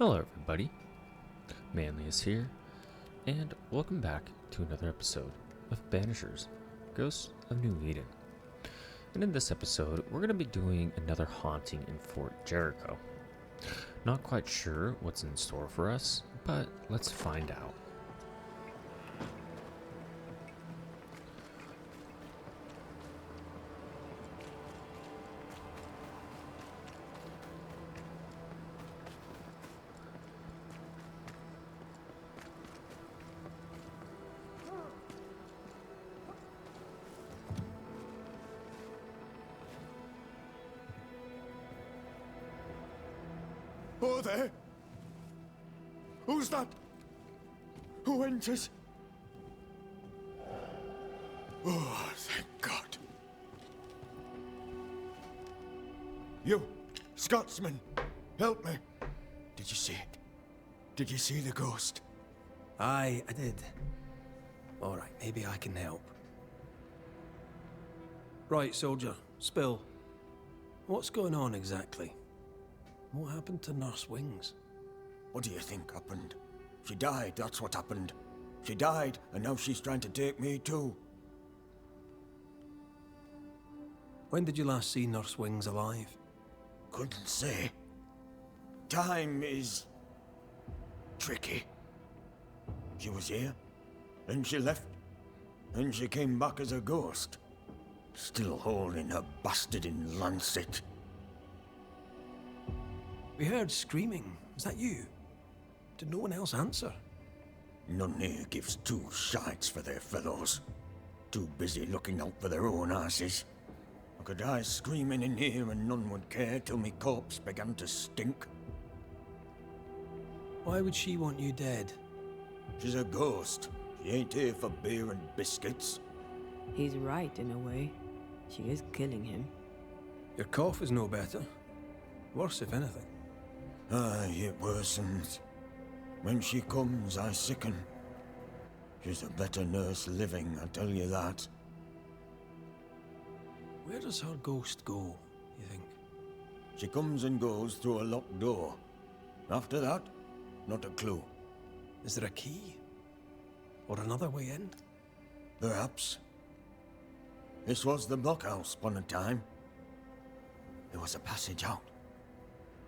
Hello, everybody. Manly is here, and welcome back to another episode of Banishers, Ghosts of New Eden. And in this episode, we're going to be doing another haunting in Fort Jericho. Not quite sure what's in store for us, but let's find out. Oh, there! Who's that? Who enters? Oh, thank God. You, Scotsman, help me. Did you see it? Did you see the ghost? Aye, I did. All right, maybe I can help. Right, soldier, spill. What's going on exactly? What happened to Nurse Wings? What do you think happened? She died, that's what happened. She died, and now she's trying to take me too. When did you last see Nurse Wings alive? Couldn't say. Time is tricky. She was here, and she left, and she came back as a ghost. Still holding her bastard in lancet. We heard screaming. Was that you? Did no one else answer? None here gives two shites for their fellows. Too busy looking out for their own asses. I could die screaming in here and none would care till me corpse began to stink. Why would she want you dead? She's a ghost. She ain't here for beer and biscuits. He's right in a way. She is killing him. Your cough is no better. Worse, if anything. Aye, it worsens. When she comes, I sicken. She's a better nurse living, I tell you that. Where does her ghost go, you think? She comes and goes through a locked door. After that, not a clue. Is there a key? Or another way in? Perhaps. This was the blockhouse upon a time. There was a passage out.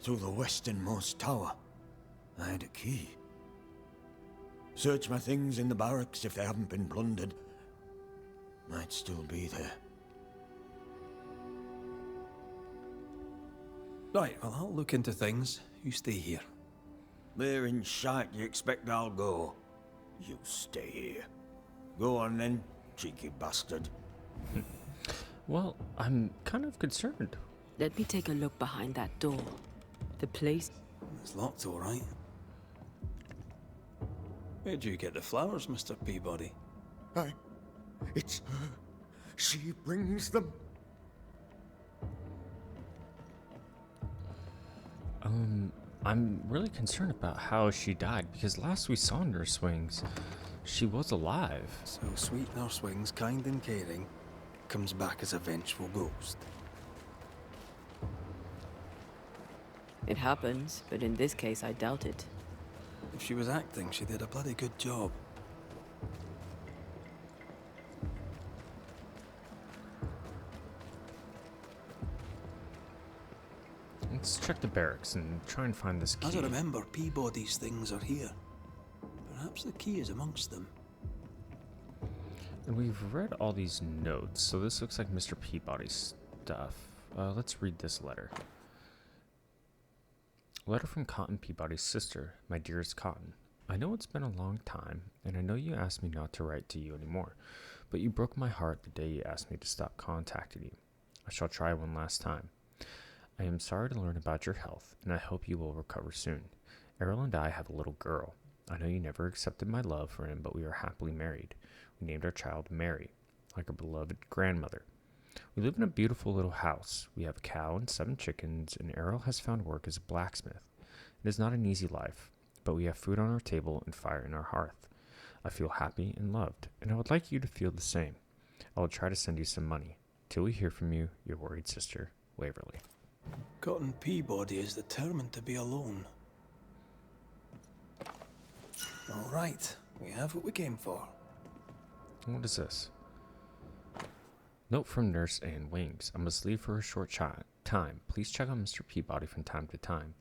Through the westernmost tower. I had a key. Search my things in the barracks if they haven't been plundered. Might still be there. Right, well, I'll look into things. You stay here. Where in shite you expect I'll go? You stay here. Go on then, cheeky bastard. Well, I'm kind of concerned. Let me take a look behind that door. The place... It's locked, all right. Where'd you get the flowers, Mr. Peabody? It's her. She brings them. I'm really concerned about how she died, because last we saw Nurse Wings, she was alive. So sweet Nurse Wings, kind and caring, comes back as a vengeful ghost. It happens, but in this case I doubt it. If she was acting, she did a bloody good job. Let's check the barracks and try and find this key. As I remember, Peabody's things are here. Perhaps the key is amongst them. And we've read all these notes, so this looks like Mr. Peabody's stuff. Let's read this letter. Letter from Cotton Peabody's sister, my dearest Cotton. I know it's been a long time, and I know you asked me not to write to you anymore, but you broke my heart the day you asked me to stop contacting you. I shall try one last time. I am sorry to learn about your health, and I hope you will recover soon. Errol and I have a little girl. I know you never accepted my love for him, but we are happily married. We named our child Mary, like our beloved grandmother. We live in a beautiful little house. We have a cow and 7 chickens, and Errol has found work as a blacksmith. It is not an easy life, but we have food on our table and fire in our hearth. I feel happy and loved, and I would like you to feel the same. I will try to send you some money. Till we hear from you, your worried sister, Waverly. Cotton Peabody is determined to be alone. All right, we have what we came for. What is this? Note from Nurse Anne Wings. I must leave for a short time. Please check on Mr. Peabody from time to time.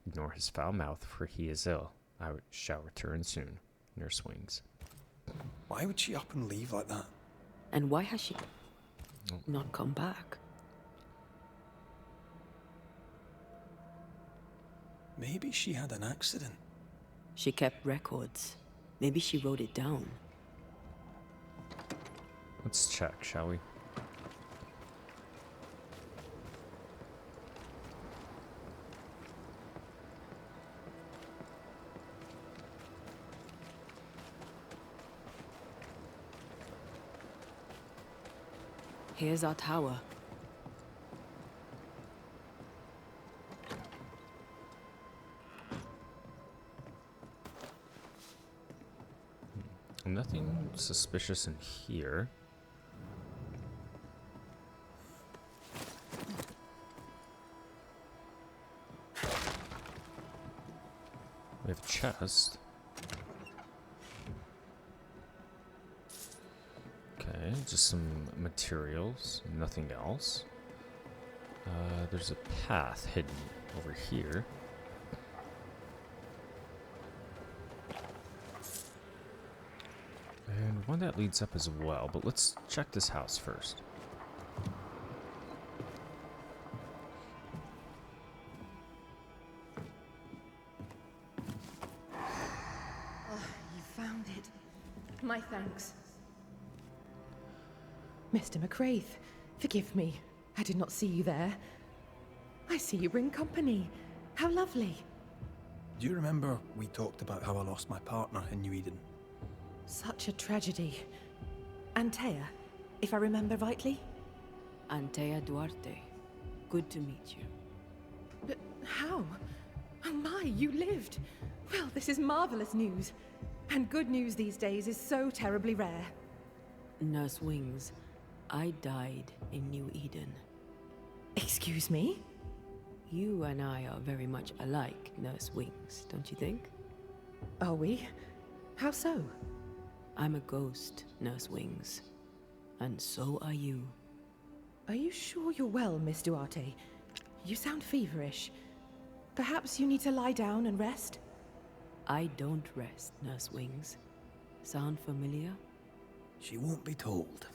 Ignore his foul mouth, for he is ill. I shall return soon. Nurse Wings. Why would she up and leave like that? And why has she not come back? Maybe she had an accident. She kept records. Maybe she wrote it down. Let's check, shall we? Here's our tower. Nothing suspicious in here. We have a chest. Okay, just some materials, nothing else. There's a path hidden over here. And one that leads up as well, but let's check this house first. You found it. My thanks. Mr. McRaith, forgive me. I did not see you there. I see you bring company. How lovely. Do you remember we talked about how I lost my partner in New Eden? Such a tragedy. Antea, if I remember rightly? Antea Duarte. Good to meet you. But how? Oh my, you lived. Well, this is marvelous news. And good news these days is so terribly rare. Nurse Wings, I died in New Eden. Excuse me? You and I are very much alike, Nurse Wings, don't you think? Are we? How so? I'm a ghost, Nurse Wings. And so are you. Are you sure you're well, Miss Duarte? You sound feverish. Perhaps you need to lie down and rest? I don't rest, Nurse Wings. Sound familiar? She won't be told.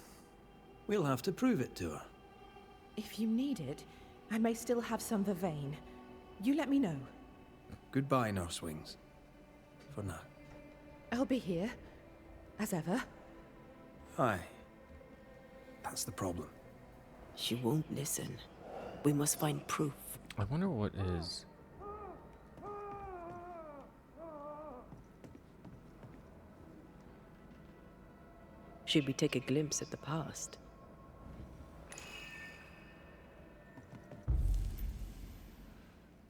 We'll have to prove it to her. If you need it, I may still have some vervain. You let me know. Goodbye, Nurse Wings. For now. I'll be here, as ever. Aye. That's the problem. She won't listen. We must find proof. I wonder what is... Should we take a glimpse at the past?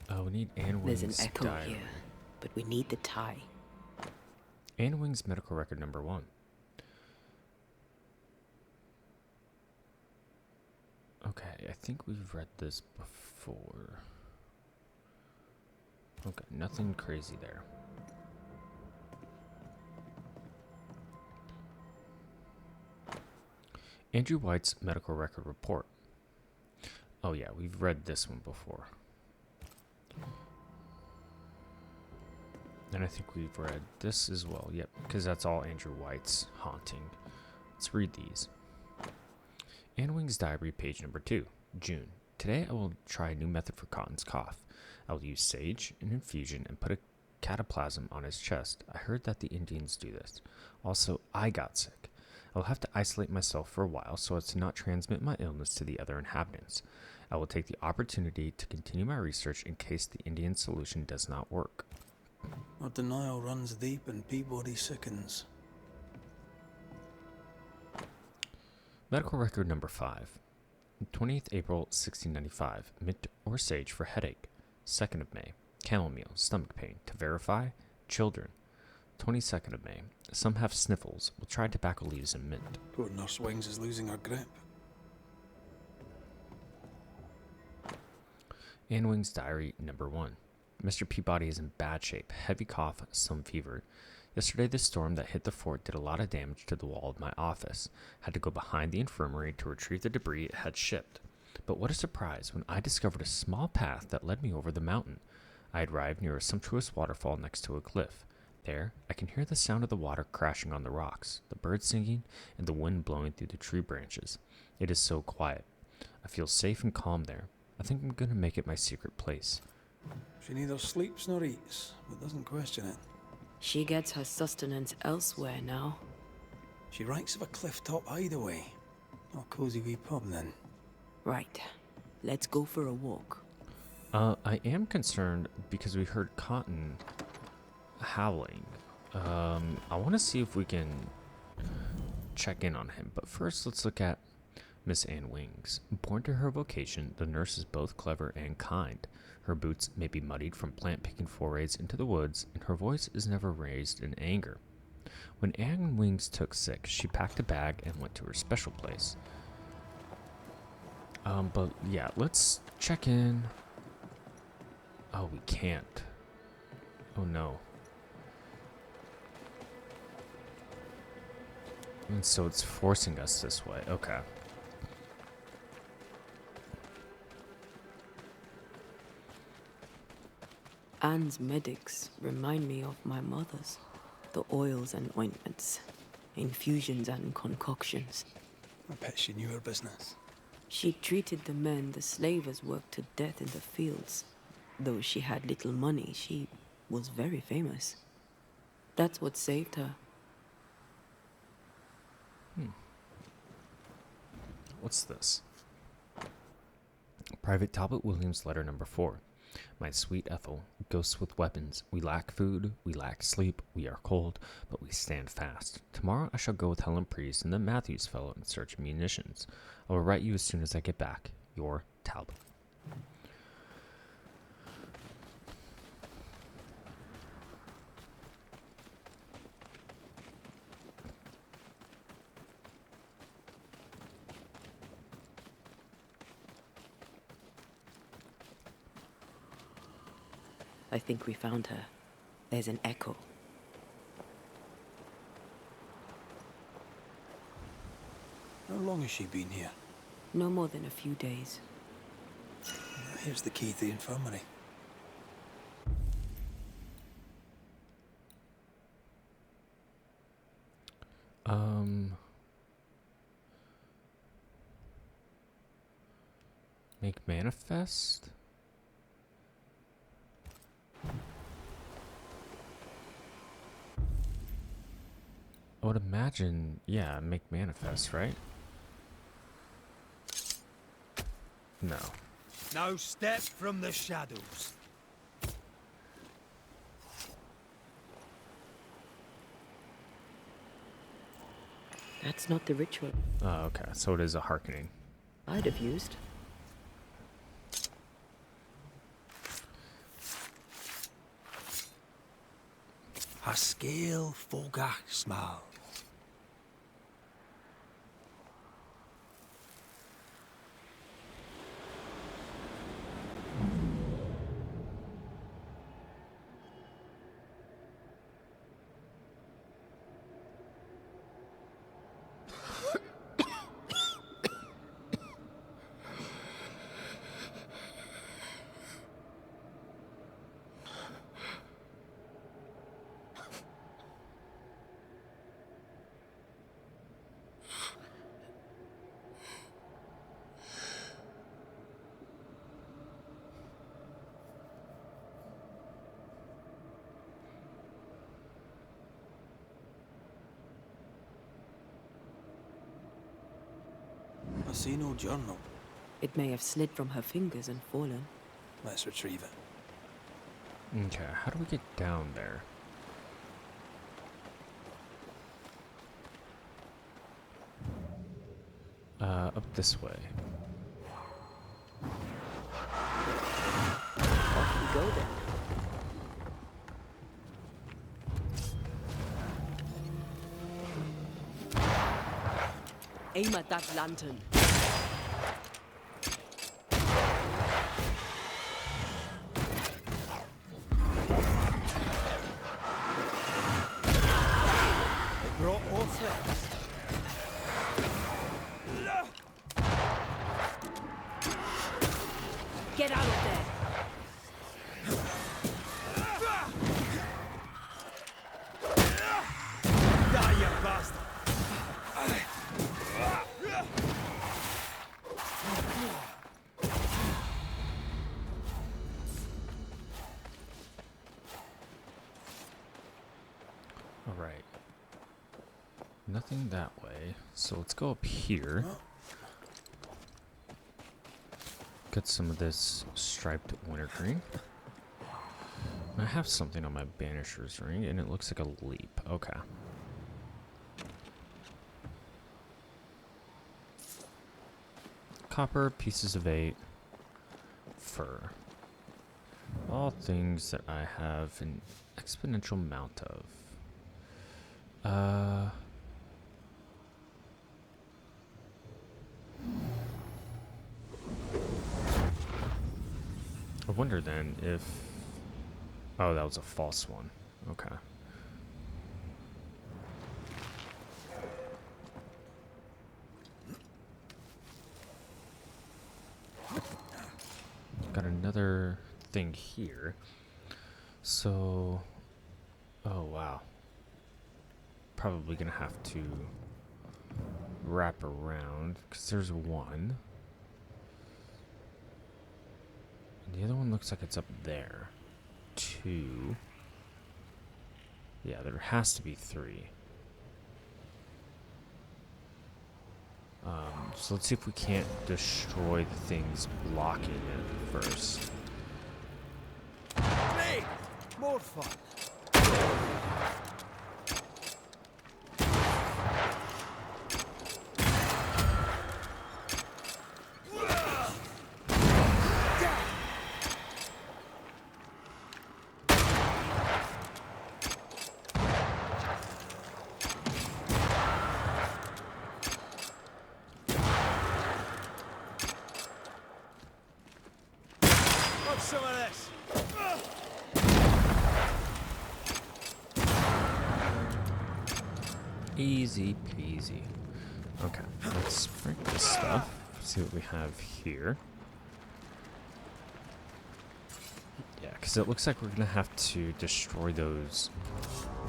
Oh, we need Anne Wings' There's an echo diary. here, but we need the tie. Anne Wings' medical record number 1. Okay, I think we've read this before. Okay, nothing crazy there. Andrew White's medical record report. Oh yeah, we've read this one before. And I think we've read this as well. Yep, because that's all Andrew White's haunting. Let's read these. Anne Wing's diary, page number 2, June. Today I will try a new method for Cotton's cough. I will use sage, an infusion, and put a cataplasm on his chest. I heard that the Indians do this. Also, I got sick. I will have to isolate myself for a while so as to not transmit my illness to the other inhabitants. I will take the opportunity to continue my research in case the Indian solution does not work. Our denial runs deep and Peabody sickens. Medical record number 5. 20th April 1695. Mint or sage for headache. 2nd of May. Chamomile, stomach pain. To verify, children. 22nd of May. Some have sniffles. We'll try tobacco leaves and mint. Poor Nurse Wings is losing her grip. Anne Wing's diary number 1. Mr. Peabody is in bad shape. Heavy cough, some fever. Yesterday, the storm that hit the fort did a lot of damage to the wall of my office. Had to go behind the infirmary to retrieve the debris it had shipped. But what a surprise when I discovered a small path that led me over the mountain. I had arrived near a sumptuous waterfall next to a cliff. There, I can hear the sound of the water crashing on the rocks, the birds singing, and the wind blowing through the tree branches. It is so quiet. I feel safe and calm there. I think I'm going to make it my secret place. She neither sleeps nor eats, but doesn't question it. She gets her sustenance elsewhere now. She ranks of a cliff-top hideaway. A cozy wee pub, then. Right. Let's go for a walk. I am concerned because we heard Cotton howling. I want to see if we can check in on him, but first let's look at Miss Anne Wings. Born to her vocation, the nurse is both clever and kind. Her boots may be muddied from plant-picking forays into the woods, and her voice is never raised in anger. When Anne Wings took sick, she packed a bag and went to her special place. But yeah, let's check in. Oh, we can't. Oh no. And so it's forcing us this way. Okay. Anne's medics remind me of my mother's. The oils and ointments, infusions and concoctions. I bet she knew her business. She treated the men the slavers worked to death in the fields. Though she had little money, she was very famous. That's what saved her. What's this? Private Talbot Williams, letter number 4. My sweet Ethel, ghosts with weapons. We lack food, we lack sleep, we are cold, but we stand fast. Tomorrow I shall go with Helen Priest and the Matthews fellow in search of munitions. I will write you as soon as I get back. Your Talbot. I think we found her. There's an echo. How long has she been here? No more than a few days. Here's the key to the infirmary. Make manifest? I would imagine, yeah, make manifest, right? No. No step from the shadows. That's not the ritual Oh, okay. So it is a hearkening. I'd have used. Haskell Fogach Smal. I see no journal. It may have slid from her fingers and fallen. Let's retrieve it. Okay, how do we get down there? Up this way. Off we go then. Aim at that lantern. Alright. Nothing that way. So let's go up here. Get some of this striped wintergreen. I have something on my Banishers ring, and it looks like a leap. Okay. Copper, pieces of 8, fur. All things that I have an exponential amount of. I wonder then if... Oh, that was a false one. Okay. Got another thing here. So... Oh, wow. Probably gonna have to wrap around, because there's one. And the other one looks like it's up there. 2. Yeah, there has to be 3. So let's see if we can't destroy the things blocking it first. Hey! More fun. Want some of this? Easy peasy. Okay, let's break this stuff. See what we have here. Yeah, because it looks like we're gonna have to destroy those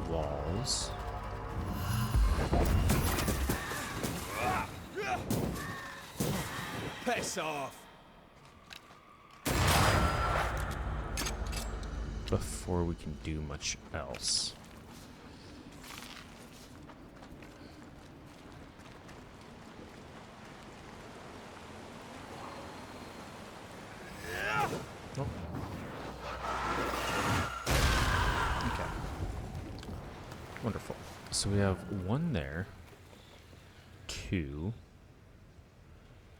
walls. Piss off. Before we can do much else. Oh. Okay. Wonderful. So we have 1 there. 2.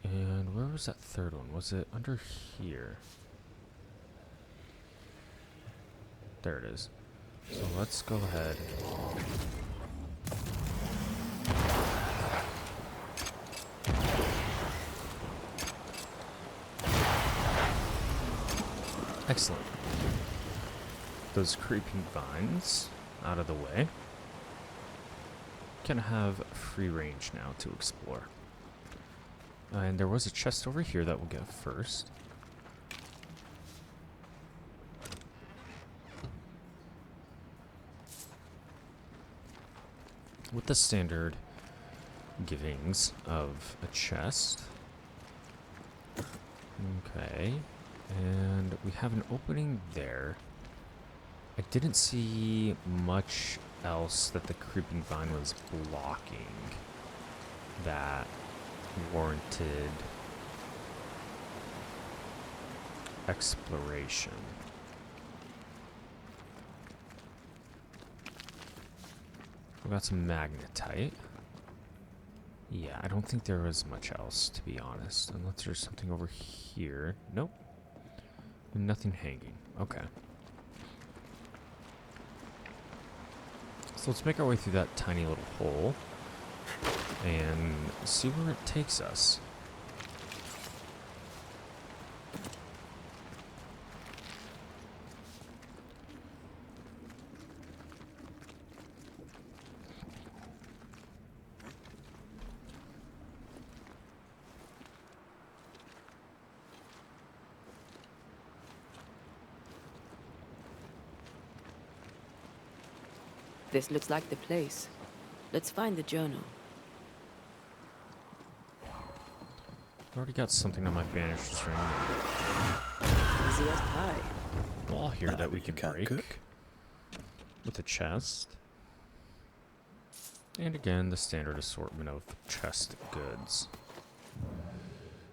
And where was that 3rd one? Was it under here? There it is. So let's go ahead. Excellent. Those creeping vines out of the way. Can have free range now to explore. And there was a chest over here that we'll get first. With the standard givings of a chest. Okay. And we have an opening there. I didn't see much else that the creeping vine was blocking that warranted exploration. We got some magnetite. Yeah, I don't think there was much else, to be honest. Unless there's something over here. Nope. Nothing hanging. Okay. So let's make our way through that tiny little hole and see where it takes us. This looks like the place. Let's find the journal. I've already got something on my Banishers ring. Easy as pie. Wall here that we can can't break cook. with a chest. And again, the standard assortment of chest goods.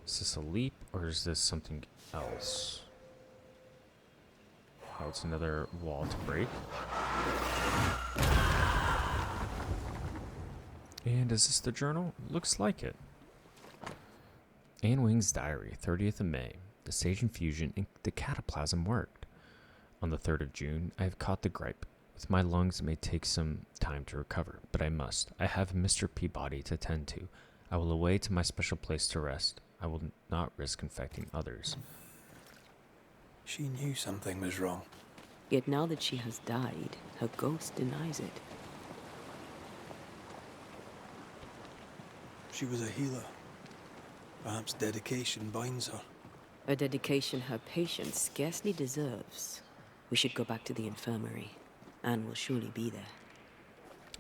Is this a leap, or is this something else? Oh, it's another wall to break. And is this the journal? Looks like it. Anne Wing's diary, 30th of May. The sage infusion and the cataplasm worked. On the 3rd of June, I have caught the gripe. With my lungs, it may take some time to recover, but I must. I have Mr. Peabody to tend to. I will away to my special place to rest. I will not risk infecting others. She knew something was wrong. Yet now that she has died, her ghost denies it. She was a healer. Perhaps dedication binds her. A dedication her patient scarcely deserves. We should go back to the infirmary. Anne will surely be there.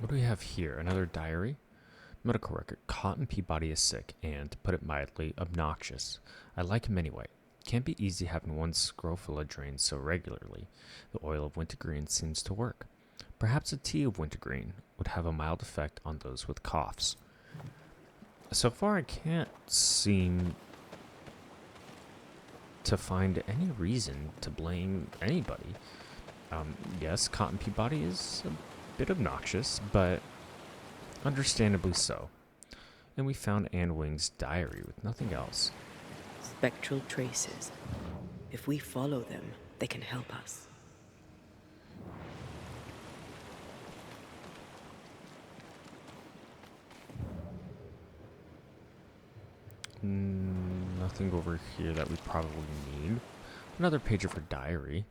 What do we have here? Another diary? Medical record. Cotton Peabody is sick and, to put it mildly, obnoxious. I like him anyway. Can't be easy having one's scrofula drained so regularly. The oil of wintergreen seems to work. Perhaps a tea of wintergreen would have a mild effect on those with coughs. So far, I can't seem to find any reason to blame anybody. Yes, Cotton Peabody is a bit obnoxious, but understandably so. And we found Anne Wing's diary with nothing else. Spectral traces. If we follow them, they can help us. Nothing over here that we probably need. Another page of her diary.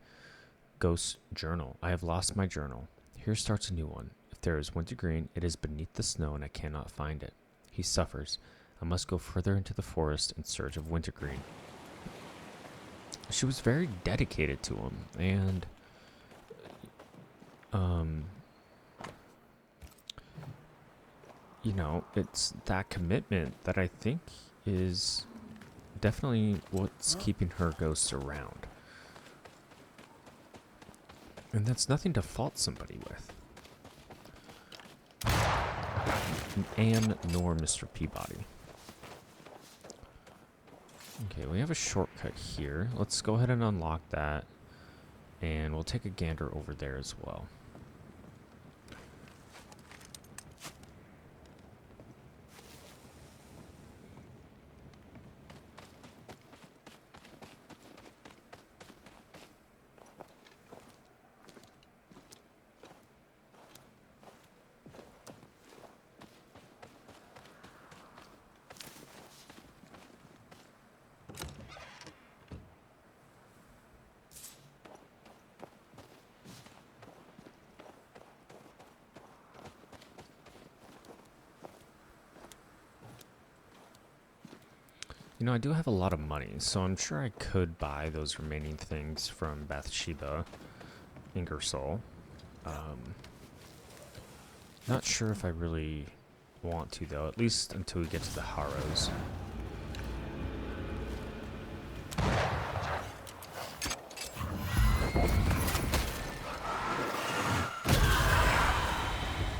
Ghost journal. I have lost my journal. Here starts a new one. If there is wintergreen, it is beneath the snow and I cannot find it. He suffers. I must go further into the forest in search of wintergreen. She was very dedicated to him, and you know, it's that commitment that I think is definitely what's keeping her ghosts around. And that's nothing to fault somebody with. Anne nor Mr. Peabody. Okay, we have a shortcut here. Let's go ahead and unlock that. And we'll take a gander over there as well. You know, I do have a lot of money, so I'm sure I could buy those remaining things from Bathsheba, Ingersoll. Not sure if I really want to, though, at least until we get to the Harrows.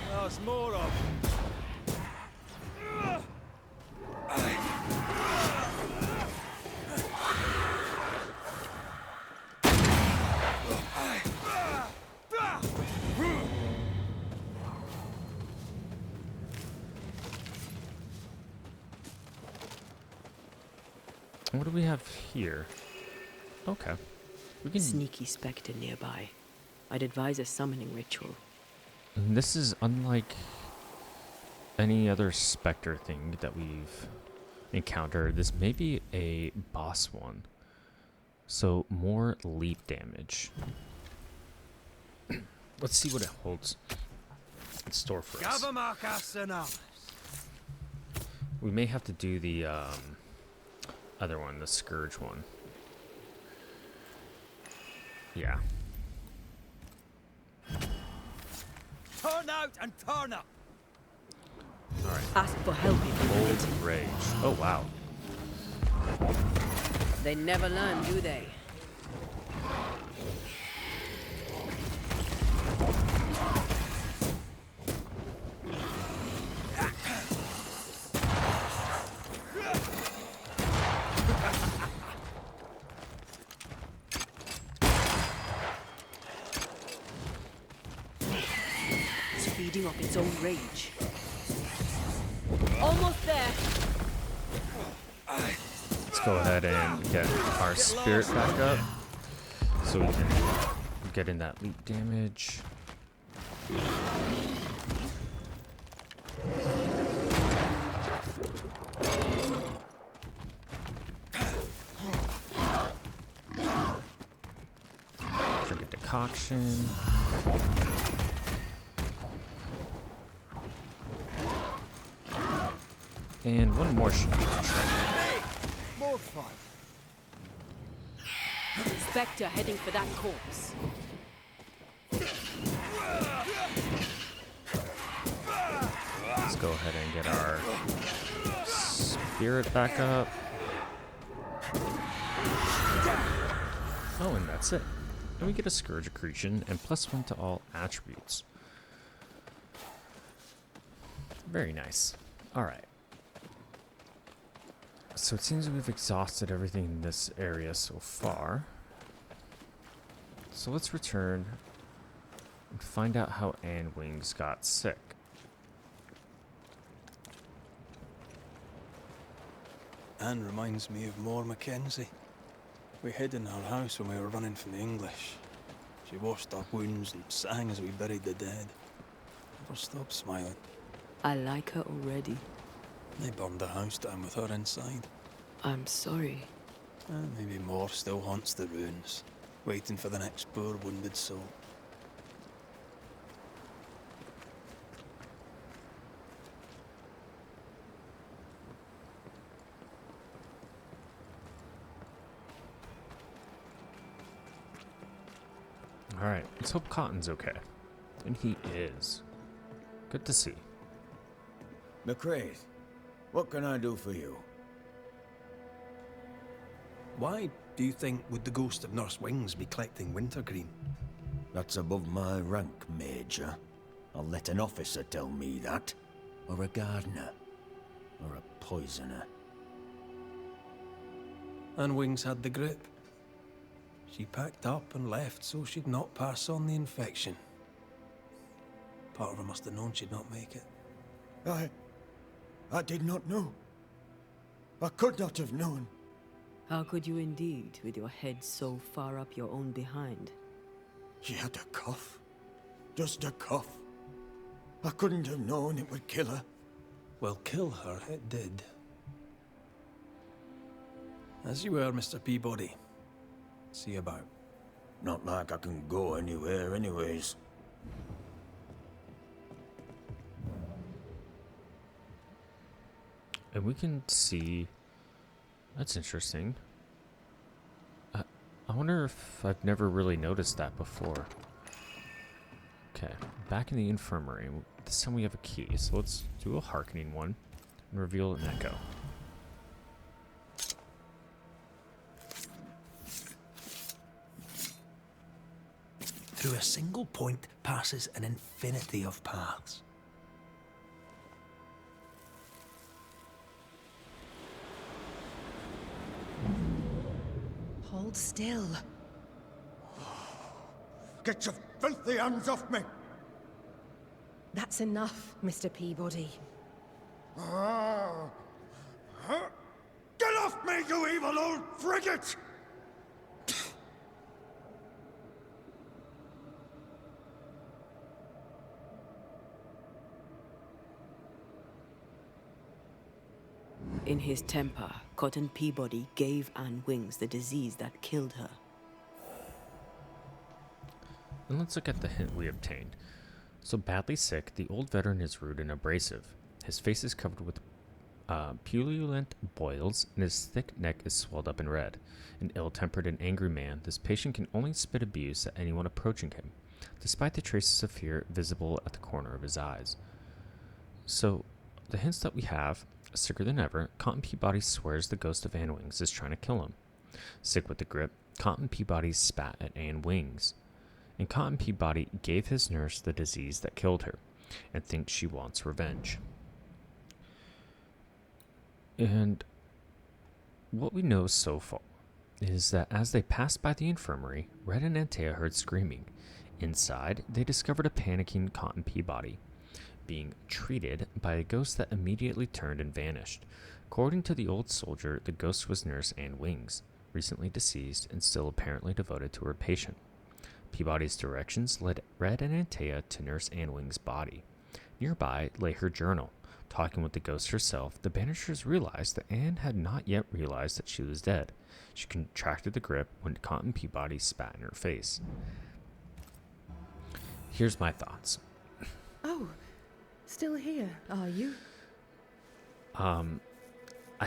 There's more of. What do we have here? Okay. We can. Sneaky spectre nearby. I'd advise a summoning ritual. And this is unlike any other specter thing that we've encountered. This may be a boss one. So more leap damage. Let's see what it holds in store for us. We may have to do the other one, the Scourge one. Yeah. Turn out and turn up. Alright. Ask for help if you need it. Old Rage. Oh, wow. They never learn, do they? feeding off its own rage. Almost there. Let's go ahead and get our spirit back up so we can get in that leap damage. Drink a decoction. And one more should be More fun. Spectre heading for that corpse. Let's go ahead and get our spirit back up. Oh, and that's it. And we get a Scourge Accretion and +1 to all attributes. Very nice. Alright. So it seems we've exhausted everything in this area so far. So let's return and find out how Anne Wings got sick. Anne reminds me of More Mackenzie. We hid in her house when we were running from the English. She washed our wounds and sang as we buried the dead. Never stopped smiling. I like her already. They burned the house down with her inside. I'm sorry. And maybe more still haunts the ruins, waiting for the next poor wounded soul. Alright, let's hope Cotton's okay. And he is. Good to see. McRaith, what can I do for you? Why do you think would the ghost of Nurse Wings be collecting wintergreen? That's above my rank, Major. I'll let an officer tell me that. Or a gardener. Or a poisoner. And Wings had the grip. She packed up and left so she'd not pass on the infection. Part of her must have known she'd not make it. I did not know. I could not have known. How could you indeed, with your head so far up your own behind? She had a cough. Just a cough. I couldn't have known it would kill her. Well, kill her it did. As you were, Mr. Peabody. See about. Not like I can go anywhere anyways. And we can see... That's interesting. I wonder if I've never really noticed that before. Okay, back in the infirmary. This time we have a key, so let's do a hearkening one and reveal an echo. Through a single point passes an infinity of paths. Hold still. Get your filthy hands off me! That's enough, Mr. Peabody. Get off me, you evil old frigate! In his temper, Cotton Peabody gave Anne Wings the disease that killed her. And let's look at the hint we obtained. So badly sick, the old veteran is rude and abrasive. His face is covered with pululent boils, and his thick neck is swelled up and red. An ill-tempered and angry man, this patient can only spit abuse at anyone approaching him, despite the traces of fear visible at the corner of his eyes. So, the hints that we have, sicker than ever, Cotton Peabody swears the ghost of Anne Wings is trying to kill him. Sick with the grip, Cotton Peabody spat at Anne Wings. And Cotton Peabody gave his nurse the disease that killed her, and thinks she wants revenge. And what we know so far is that as they passed by the infirmary, Red and Antea heard screaming. Inside, they discovered a panicking Cotton Peabody. being treated by a ghost that immediately turned and vanished. According to the old soldier, the ghost was Nurse Anne Wings, recently deceased and still apparently devoted to her patient. Peabody's directions led Red and Antea to Nurse Anne Wings' body. Nearby lay her journal. Talking with the ghost herself, the Banishers realized that Anne had not yet realized that she was dead. She contracted the grip when Cotton Peabody spat in her face. Here's my thoughts. Oh, still here, are you? I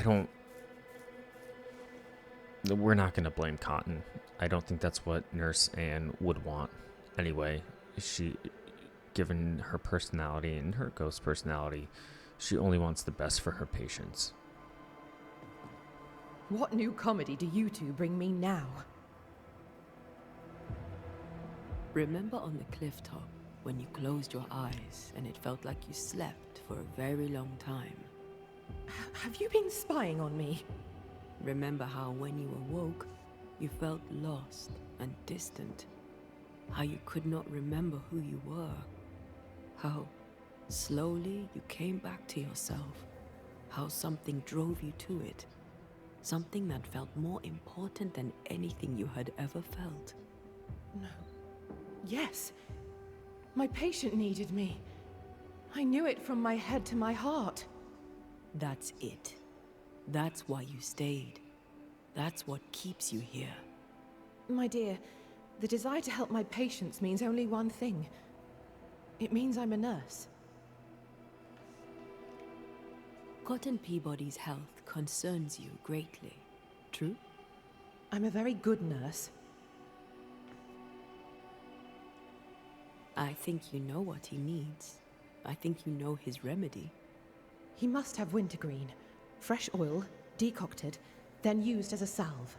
don't... We're not going to blame Cotton. I don't think that's what Nurse Anne would want. Anyway, given her personality and her ghost personality, she only wants the best for her patients. What new comedy do you two bring me now? Remember on the cliff top when you closed your eyes and it felt like you slept for a very long time? Have you been spying on me? Remember how when you awoke, you felt lost and distant? How you could not remember who you were? How slowly you came back to yourself? How something drove you to it? Something that felt more important than anything you had ever felt? No. Yes. My patient needed me. I knew it from my head to my heart. That's it. That's why you stayed. That's what keeps you here. My dear, the desire to help my patients means only one thing. It means I'm a nurse. Cotton Peabody's health concerns you greatly. True? I'm a very good nurse. I think you know what he needs. I think you know his remedy. He must have wintergreen. Fresh oil, decocted, then used as a salve.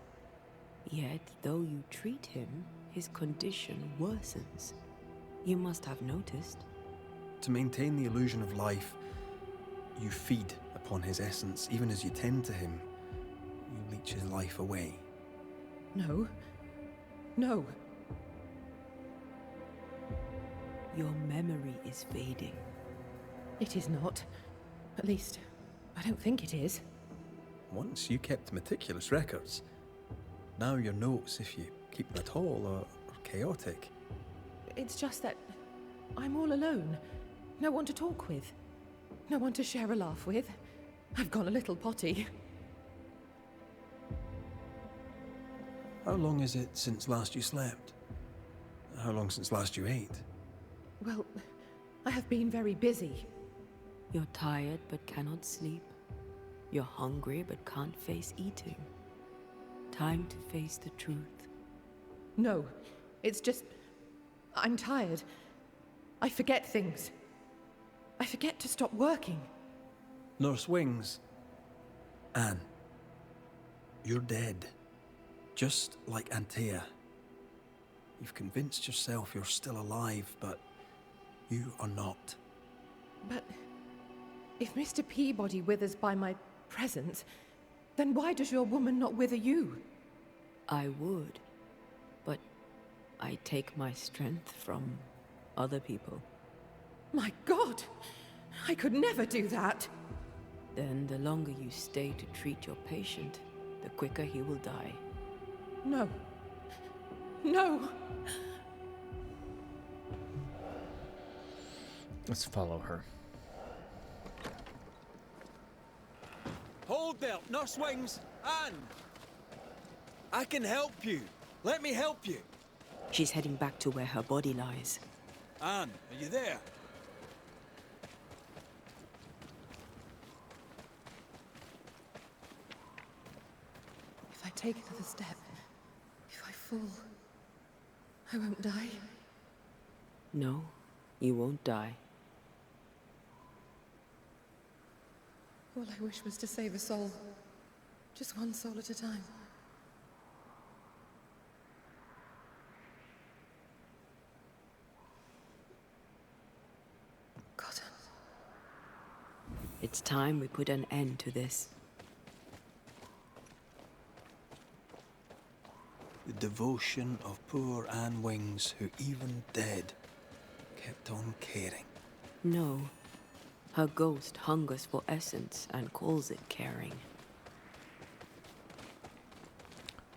Yet, though you treat him, his condition worsens. You must have noticed. To maintain the illusion of life, you feed upon his essence. Even as you tend to him, you leech his life away. No. No. Your memory is fading. It is not. At least, I don't think it is. Once you kept meticulous records. Now your notes, if you keep them at all, are chaotic. It's just that I'm all alone. No one to talk with. No one to share a laugh with. I've gone a little potty. How long is it since last you slept? How long since last you ate? Well, I have been very busy. You're tired but cannot sleep. You're hungry but can't face eating. Time to face the truth. No, it's just... I'm tired. I forget things. I forget to stop working. Nurse Wings. Anne. You're dead. Just like Antea. You've convinced yourself you're still alive, but you are not. But if Mr. Peabody withers by my presence, then why does your woman not wither you? I would, but I take my strength from other people. My God! I could never do that! Then the longer you stay to treat your patient, the quicker he will die. No. No! Let's follow her. Hold there, Nurse Wings! Anne! I can help you. Let me help you. She's heading back to where her body lies. Anne, are you there? If I take another step, if I fall, I won't die. No, you won't die. All I wish was to save a soul. Just one soul at a time. Cotton. It's time we put an end to this. The devotion of poor Anne Wings, who even dead, kept on caring. No, Her ghost hungers for essence and calls it caring.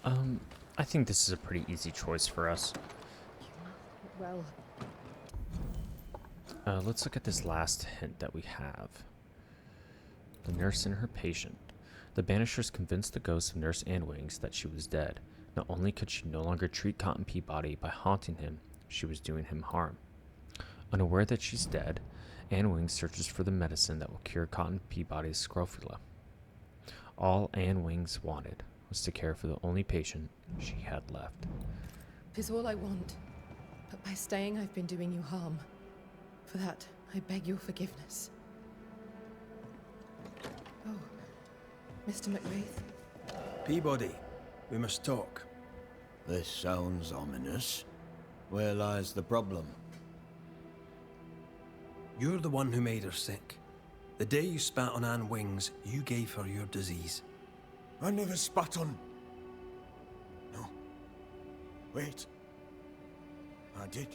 I think this is a pretty easy choice for us. Well, Let's look at this last hint that we have. The nurse and her patient. The Banishers convinced the ghost of Nurse Anne Wings that she was dead. Not only could she no longer treat Cotton Peabody by haunting him, she was doing him harm. Unaware that she's dead, Anne Wings searches for the medicine that will cure Cotton Peabody's scrofula. All Anne Wings wanted was to care for the only patient she had left. 'tis all I want. But by staying, I've been doing you harm. For that, I beg your forgiveness. Oh, Mr. McWraith. Peabody, we must talk. This sounds ominous. Where lies the problem? You're the one who made her sick. The day you spat on Anne Wings, you gave her your disease. I never spat on... No. Wait. I did.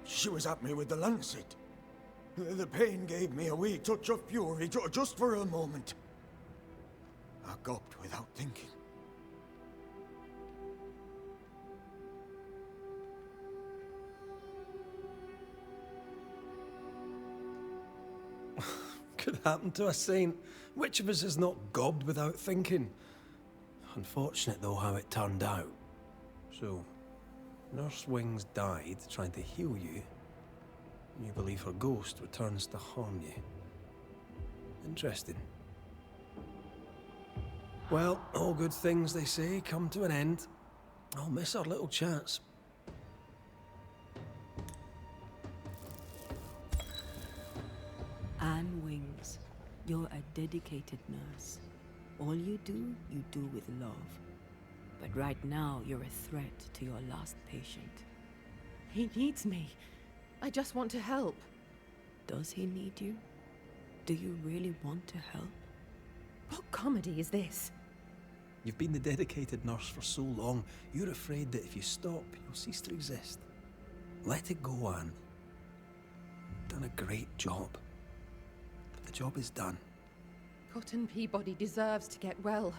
She was at me with the lancet. The pain gave me a wee touch of fury, just for a moment. I gulped without thinking. Could happen to a saint. Which of us is not gobbed without thinking? Unfortunate, though, how it turned out. So, Nurse Wings died trying to heal you, and you believe her ghost returns to harm you. Interesting. Well, all good things, they say, come to an end. I'll miss our little chats. Anne Wings, you're a dedicated nurse. All you do with love. But right now, you're a threat to your last patient. He needs me. I just want to help. Does he need you? Do you really want to help? What comedy is this? You've been the dedicated nurse for so long, you're afraid that if you stop, you'll cease to exist. Let it go, Anne. You've done a great job. But the job is done. Cotton Peabody deserves to get well,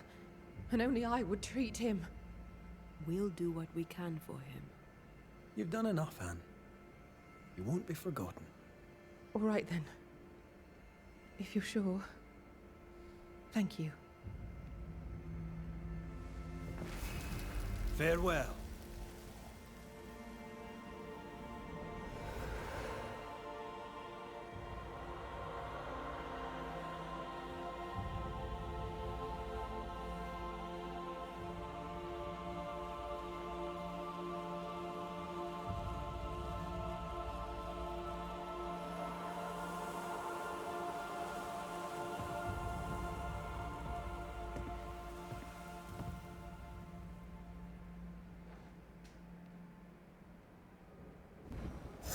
and only I would treat him. We'll do what we can for him. You've done enough, Anne. You won't be forgotten. All right, then. If you're sure. Thank you. Farewell.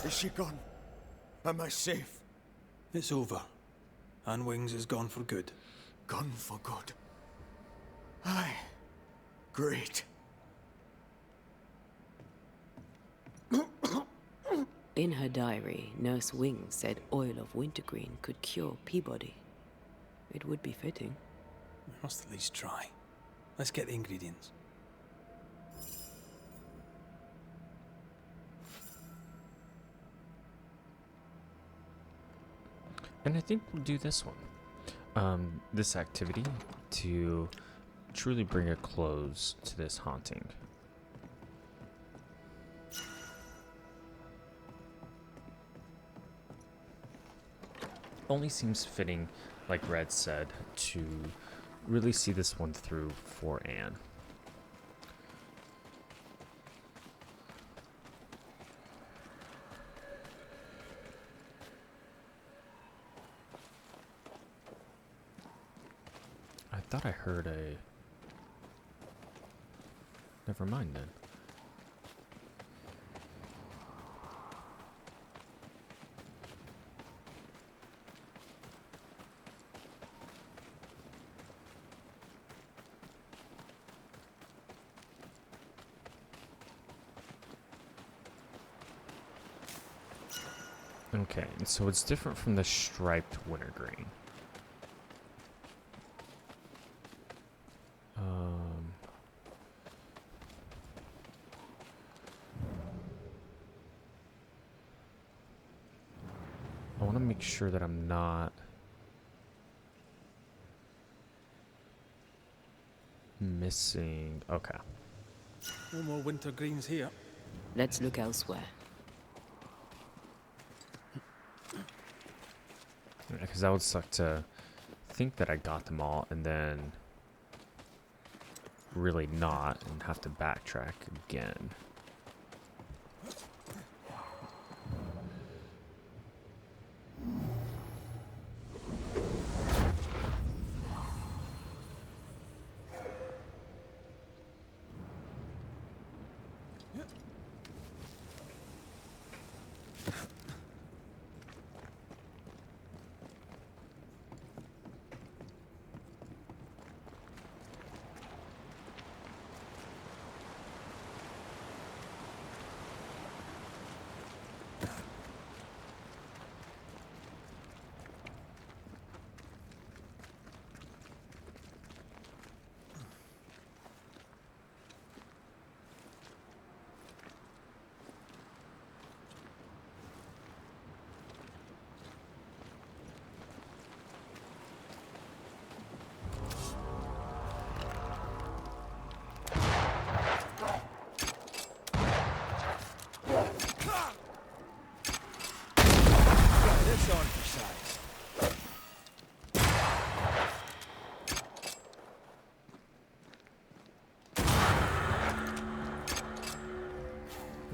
Is she gone? Am I safe? It's over. Anne Wings is gone for good. Gone for good. Aye. Great. In her diary, Nurse Wings said oil of wintergreen could cure Peabody. It would be fitting. We must at least try. Let's get the ingredients. And I think we'll do this one. This activity to truly bring a close to this haunting. Only seems fitting, like Red said, to really see this one through for Anne. I thought I heard a... Never mind then. Okay, and so it's different from the striped wintergreen. I want to make sure that I'm not missing. Okay. No more winter greens here. Let's look elsewhere. Because that would suck to think that I got them all and then really not and have to backtrack again. This on for size.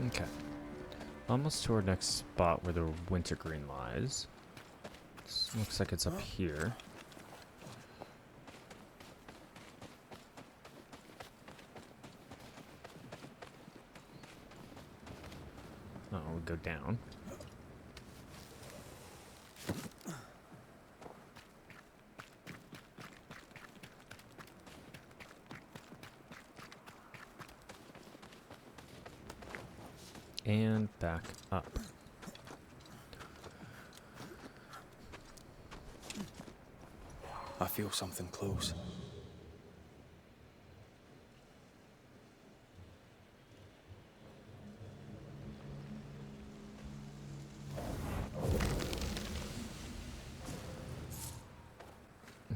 Okay. Almost to our next spot where the wintergreen lies. Looks like it's up here. Oh, we'll go down. And back up. I feel something close.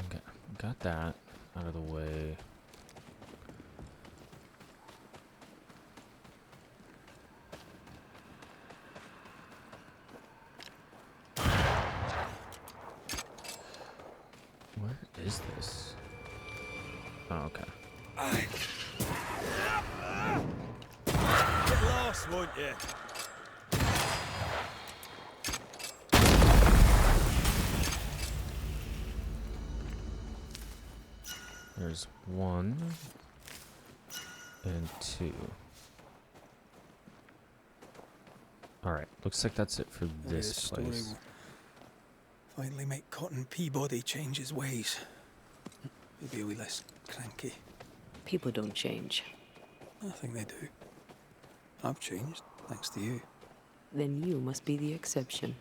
Okay, got that out of the way. Where is this? Oh, okay. Get lost, won't you? There's 1 and 2. Alright, looks like that's it for Maybe this story place. will finally make Cotton Peabody change his ways. Maybe a wee less cranky. People don't change. I think they do. I've changed, thanks to you. Then you must be the exception.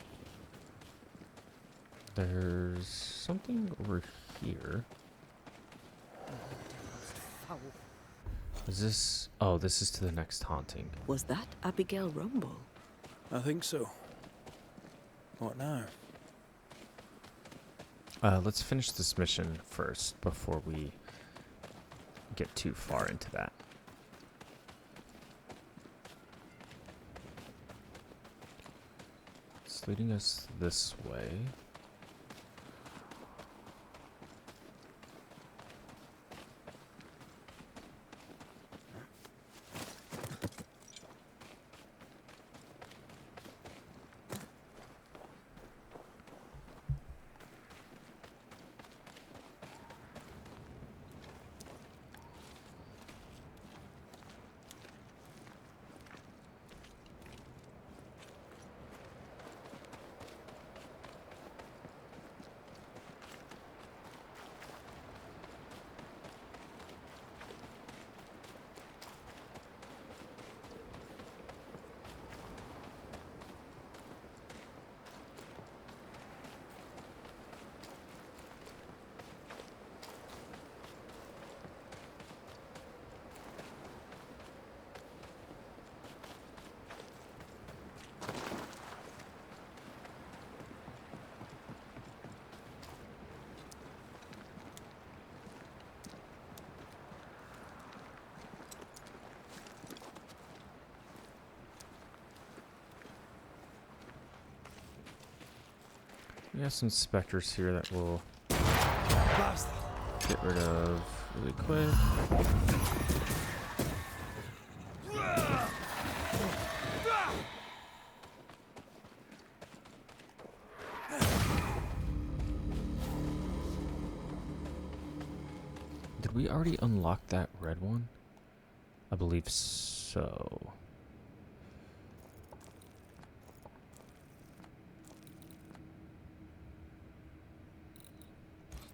There's something over here. Is this... Oh, this is to the next haunting. Was that Abigail Rumble? I think so. What now? Let's finish this mission first before we get too far into that. It's leading us this way. We have some specters here that we'll Bastard. get rid of really quick. Did we already unlock that red one? I believe so.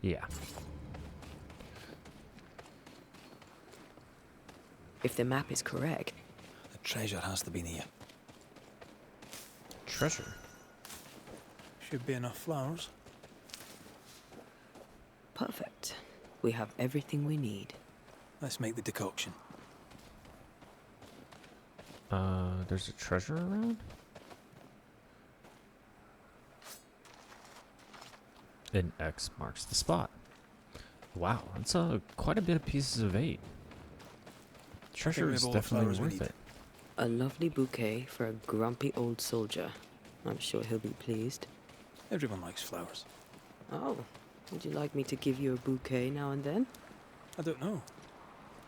Yeah. If the map is correct, The treasure has to be near. Treasure. Should be enough flowers. perfect. We have everything we need. Let's make the decoction. There's a treasure around? An X marks the spot. Wow, that's quite a bit of pieces of 8. Treasure we is have all the definitely flowers we worth need. it. A lovely bouquet for a grumpy old soldier. I'm sure he'll be pleased. Everyone likes flowers. Oh, would you like me to give you a bouquet now and then? I don't know.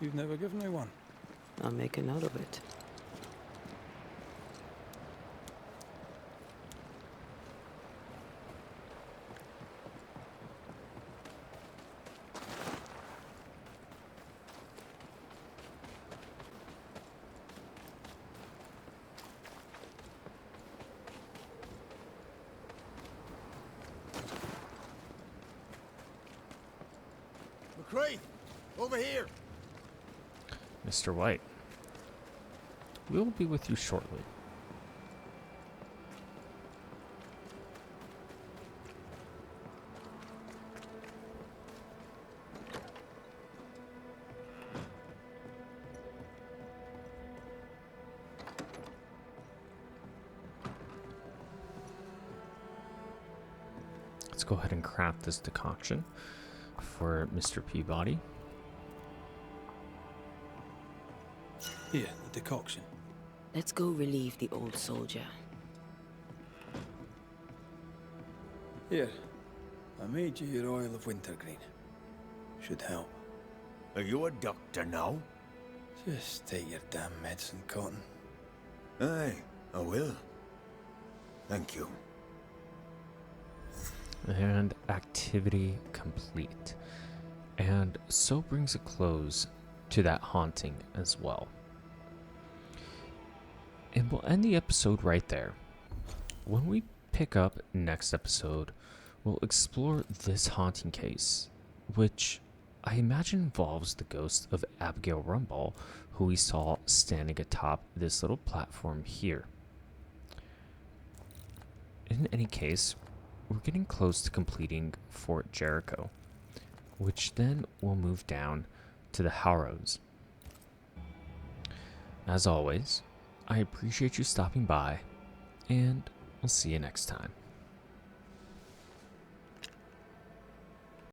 You've never given me one. I'll make a note of it. McCrae, over here. Mr. White. We'll be with you shortly. Let's go ahead and craft this decoction for Mr. Peabody. Here, the decoction. Let's go relieve the old soldier. Here, I made you your oil of wintergreen. Should help. Are you a doctor now? Just take your damn medicine, Cotton. Aye, I will. Thank you. And activity complete. And so brings a close to that haunting as well. And we'll end the episode right there. When we pick up next episode, we'll explore this haunting case, which I imagine involves the ghost of Abigail Rumball, who we saw standing atop this little platform here. In any case, we're getting close to completing Fort Jericho, which then will move down to the Harrows. As always, I appreciate you stopping by, and I'll see you next time.